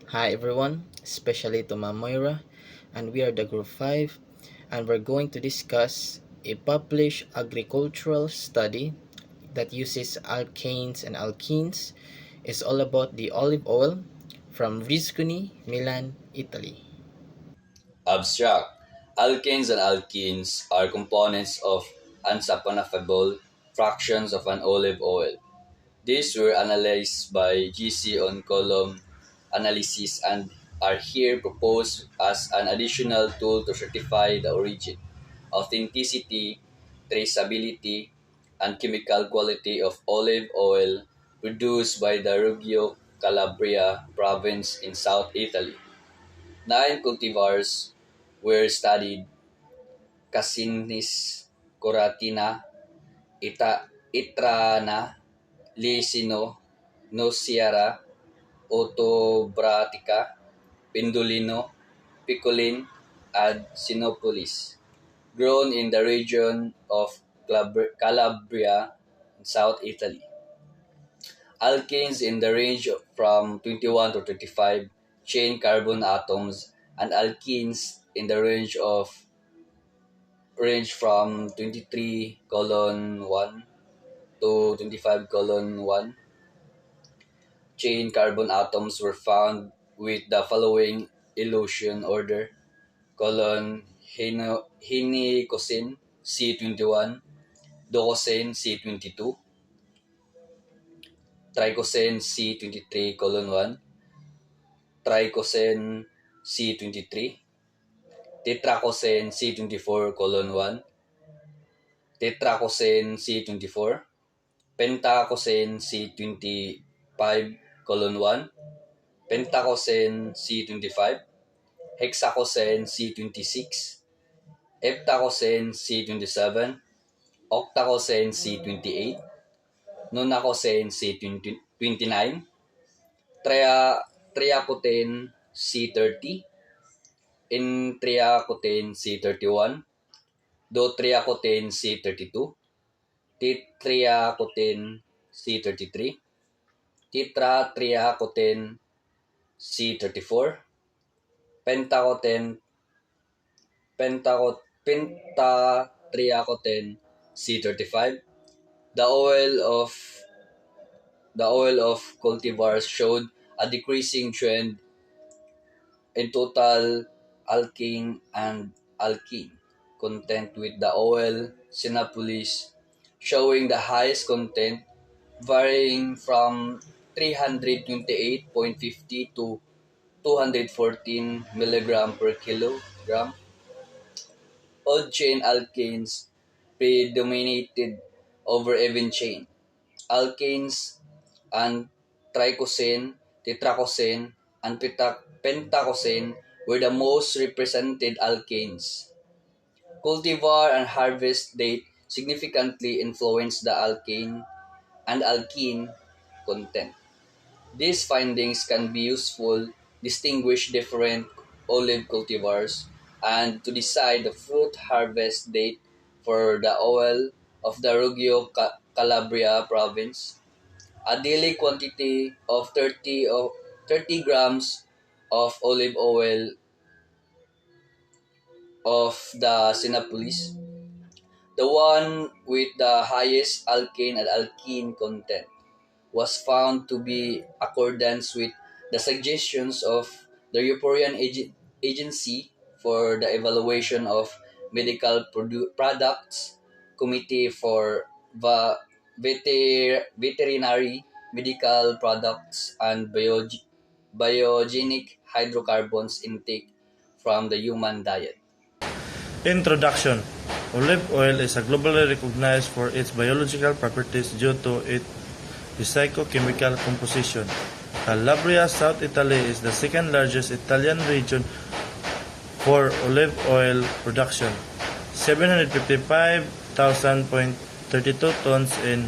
Hi everyone, especially to Ma'am Moira, and we are the Group 5, and we're going to discuss a published agricultural study that uses alkanes and alkenes. It's all about the olive oil from Riscuni, Milan, Italy. Abstract. Alkanes and alkenes are components of unsaponable fractions of an olive oil. These were analyzed by GC on column analysis and are here proposed as an additional tool to certify the origin, authenticity, traceability, and chemical quality of olive oil produced by the Reggio Calabria province in South Italy. 9 cultivars were studied: Cassinis coratina, Itrana, Licino, Nociera, Otobratica, Pindulino, Picolin, and Sinopolis, grown in the region of Calabria, South Italy. Alkanes in the range from 21 to 35 chain carbon atoms, and alkenes in the range from 23 colon 1 to 25 colon 1 chain carbon atoms were found with the following elution order: colon henicosin C21, docosane C22, tricosane C23 colon 1, tricosane C23, tetracosane C24 colon 1, tetracosane C24, pentacosane C25 colon 1, pentacosane C25, hexacosane C26, heptacosane C27, octacosane C28, nonacosane C29, triacotane C30, intriacotane C31, dotriacotane C32, tetriacotane C33, tetratriacotane C34, pentacotane pentatriacotane C35. The oil of cultivars showed a decreasing trend in total alkane and alkene content, with the oil Sinopolis showing the highest content, varying from 328.50 to 214 milligram per kilogram. Odd chain alkanes predominated over even chain. Alkanes and tricosane, tetracosane, and pentacosane were the most represented alkanes. Cultivar and harvest date significantly influenced the alkane and alkene content. These findings can be useful distinguish different olive cultivars and to decide the fruit harvest date for the oil of the Reggio Calabria province. A daily quantity of 30 grams of olive oil of the Sinopolis, the one with the highest alkane and alkene content, was found to be accordance with the suggestions of the European Agency for the Evaluation of Medical Products Committee for Veterinary Medical Products and Biogenic Hydrocarbons Intake from the Human Diet. Introduction. Olive oil is globally recognized for its biological properties due to its physicochemical composition. Calabria, South Italy is the second largest Italian region for olive oil production, 755,000.32 tons in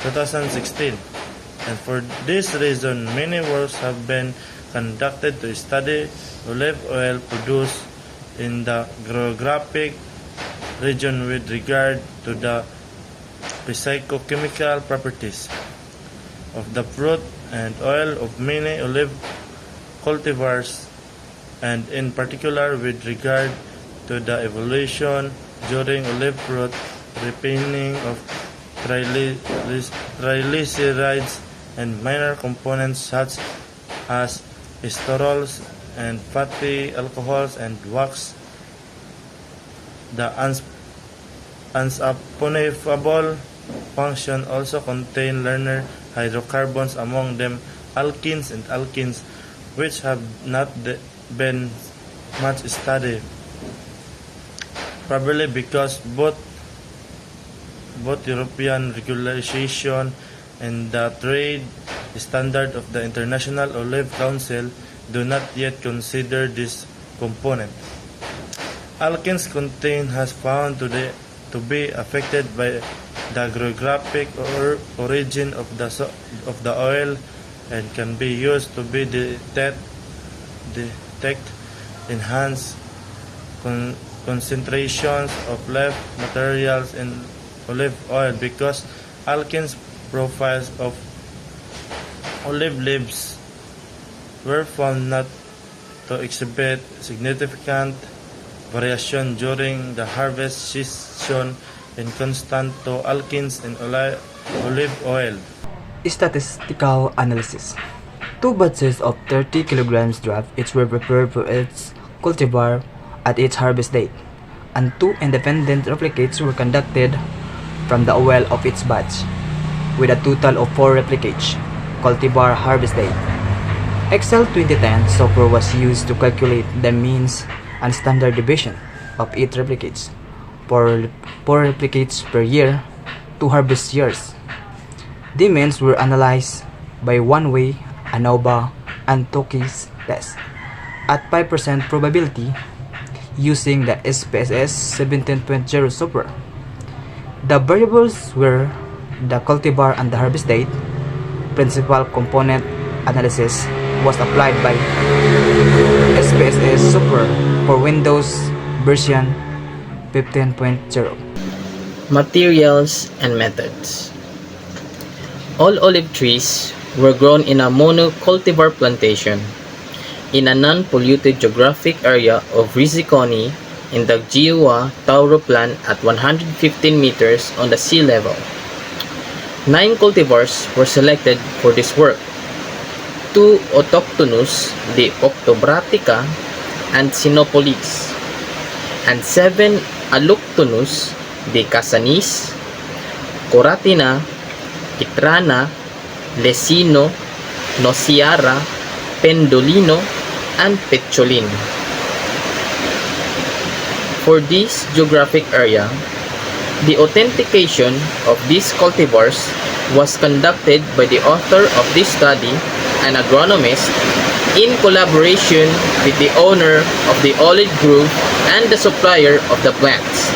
2016. And for this reason, many works have been conducted to study olive oil produced in the geographic region with regard to the physicochemical properties of the fruit and oil of many olive cultivars, and in particular with regard to the evolution during olive fruit refining of triglycerides and minor components such as esterols and fatty alcohols and wax. The unsaponable function also contain learner hydrocarbons, among them alkenes and alkenes, which have not been much studied, probably because both European regulation and the trade standard of the International Olive Council do not yet consider this component. Alkenes content has found to be affected by the geographic origin of the oil and can be used to be detect enhanced concentrations of left materials in olive oil because alkenes profiles of olive leaves were found not to exhibit significant variation during the harvest season in constant to alkenes in olive oil. Statistical analysis. 2 batches of 30 kilograms draft each were prepared for its cultivar at its harvest date, and 2 independent replicates were conducted from the oil of each batch, with a total of 4 replicates, cultivar harvest date. Excel 2010 software was used to calculate the means and standard deviation of each replicates, 4 replicates per year, 2 harvest years. The means were analyzed by one-way ANOVA and Toki's test at 5% probability using the SPSS 17.0 software. The variables were the cultivar and the harvest date. Principal component analysis was applied by SPSS software for Windows version 15.0. Materials and methods. All olive trees were grown in a monocultivar plantation in a non-polluted geographic area of Riziconi in the Gioa Tauro Plan at 115 meters on the sea level. 9 cultivars were selected for this work. 2 autochthonous, the Octobratica and Sinopolis, and 7 allochthonous, the Casanis, Coratina, Itrana, Lesino, Nociara, Pendolino, and Petcholin. For this geographic area, the authentication of these cultivars was conducted by the author of this study, an agronomist, in collaboration with the owner of the olive grove and the supplier of the plants.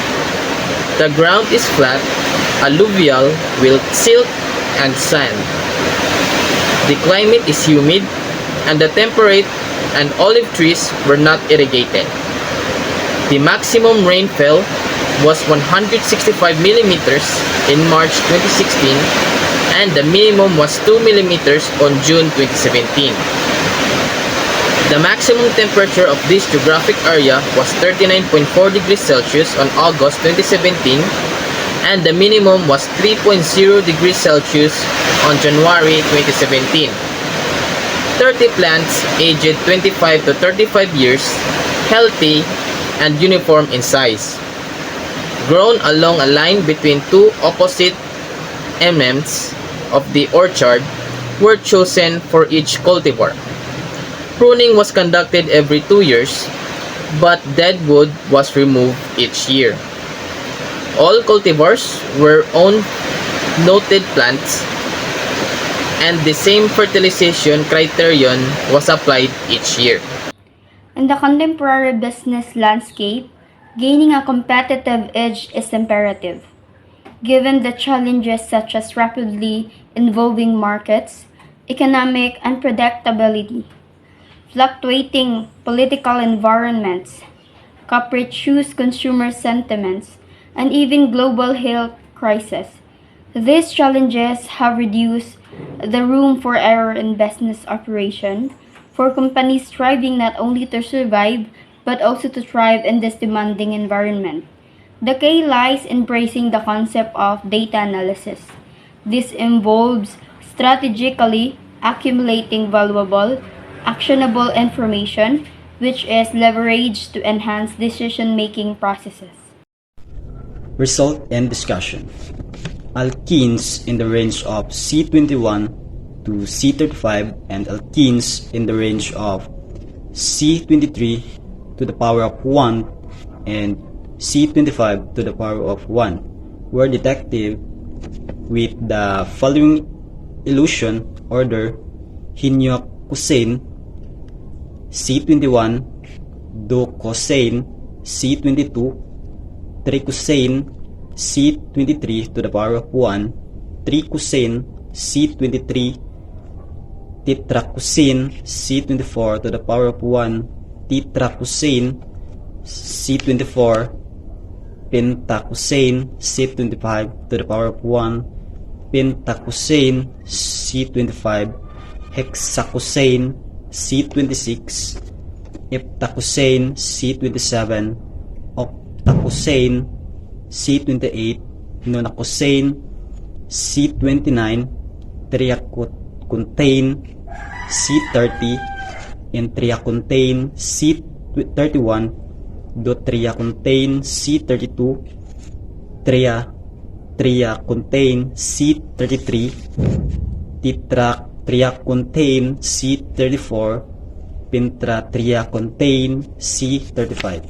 The ground is flat, alluvial with silt and sand. The climate is humid, and the temperate and olive trees were not irrigated. The maximum rainfall was 165 millimeters in March 2016, and the minimum was 2 millimeters on June 2017. The maximum temperature of this geographic area was 39.4 degrees Celsius on August 2017, and the minimum was 3.0 degrees Celsius on January 2017. 30 plants aged 25 to 35 years, healthy and uniform in size, grown along a line between 2 opposite ends of the orchard, were chosen for each cultivar. Pruning was conducted every 2 years, but dead wood was removed each year. All cultivars were own noted plants, and the same fertilization criterion was applied each year. In the contemporary business landscape, gaining a competitive edge is imperative. Given the challenges such as rapidly evolving markets, economic unpredictability, fluctuating political environments, capricious consumer sentiments, and even global health crisis. These challenges have reduced the room for error in business operation, for companies striving not only to survive but also to thrive in this demanding environment. The key lies in embracing the concept of data analysis. This involves strategically accumulating valuable, actionable information which is leveraged to enhance decision-making processes. Result and discussion. Alkenes in the range of C21 to C35 and alkenes in the range of C23 to the power of 1 and C25 to the power of 1 were detected with the following elution order: Hinocosaine C21, Docosane C22, Trichosaine C23 to the power of 1, Tricosane C23, Tetracosane C24 to the power of 1, Tetracosane C24, Pentacosane C25 to the power of 1, Pentacosane C25, Hexacosane C26, Heptacosane C27, Octacosane C28, Nonacosane C29, Triacontane C30, and Triacontane C31, Dotriacontane C32, Triacontane C33, Tetratriacontane C34, Pentratriacontane C35.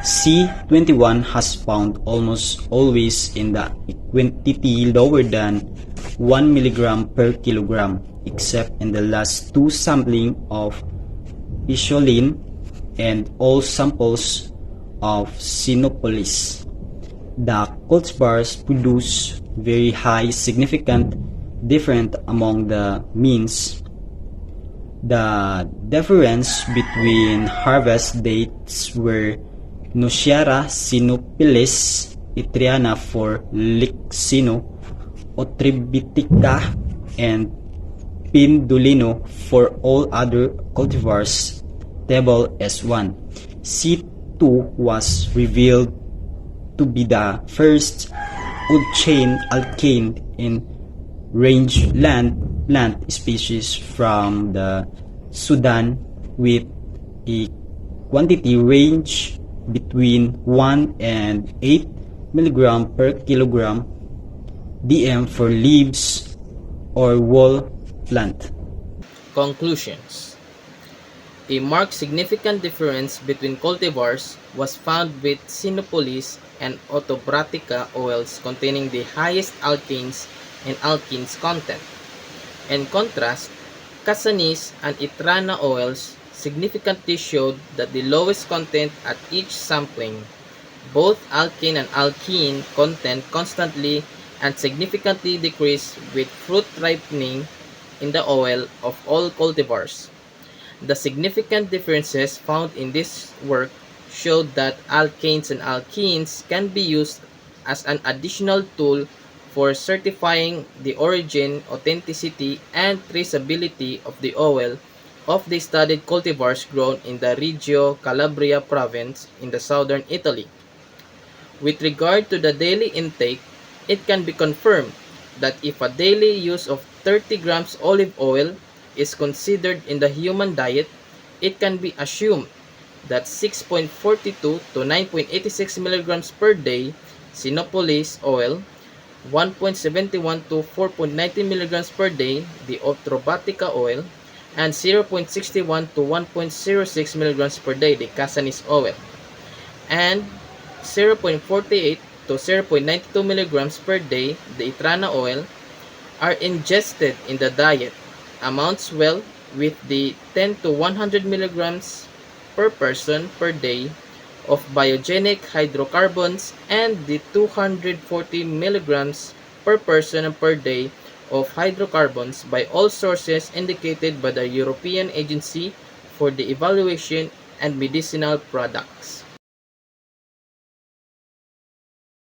C21 has found almost always in the quantity lower than 1 mg per kilogram, except in the last two sampling of Isolin and all samples of Sinopolis. The cultivars produce very high significant difference among the means. The difference between harvest dates were Noceara sinopilis, Itriana for Lixino, Otribitica, and Pindulino for all other cultivars, table S1. C2 was revealed to be the first wood-chain alkane in rangeland plant species from the Sudan, with a quantity range between 1 and 8 mg per kilogram DM for leaves or whole plant. Conclusions. A marked significant difference between cultivars was found with Sinopolis and Autobratica oils containing the highest alkanes and alkenes content. In contrast, Cassanis and Itrana oils significantly showed that the lowest content at each sampling. Both alkane and alkene content constantly and significantly decreased with fruit ripening in the oil of all cultivars. The significant differences found in this work showed that alkanes and alkenes can be used as an additional tool for certifying the origin, authenticity, and traceability of the oil of the studied cultivars grown in the Reggio Calabria province in the southern Italy. With regard to the daily intake, it can be confirmed that if a daily use of 30 grams olive oil is considered in the human diet, it can be assumed that 6.42 to 9.86 milligrams per day Sinopolis oil, 1.71 to 4.90 milligrams per day the Otrobatica oil, and 0.61 to 1.06 milligrams per day the Cassanis oil, and 0.48 to 0.92 milligrams per day the Itrana oil are ingested in the diet amounts well with the 10 to 100 milligrams per person per day of biogenic hydrocarbons and the 240 milligrams per person per day of hydrocarbons by all sources indicated by the European Agency for the Evaluation and Medicinal Products.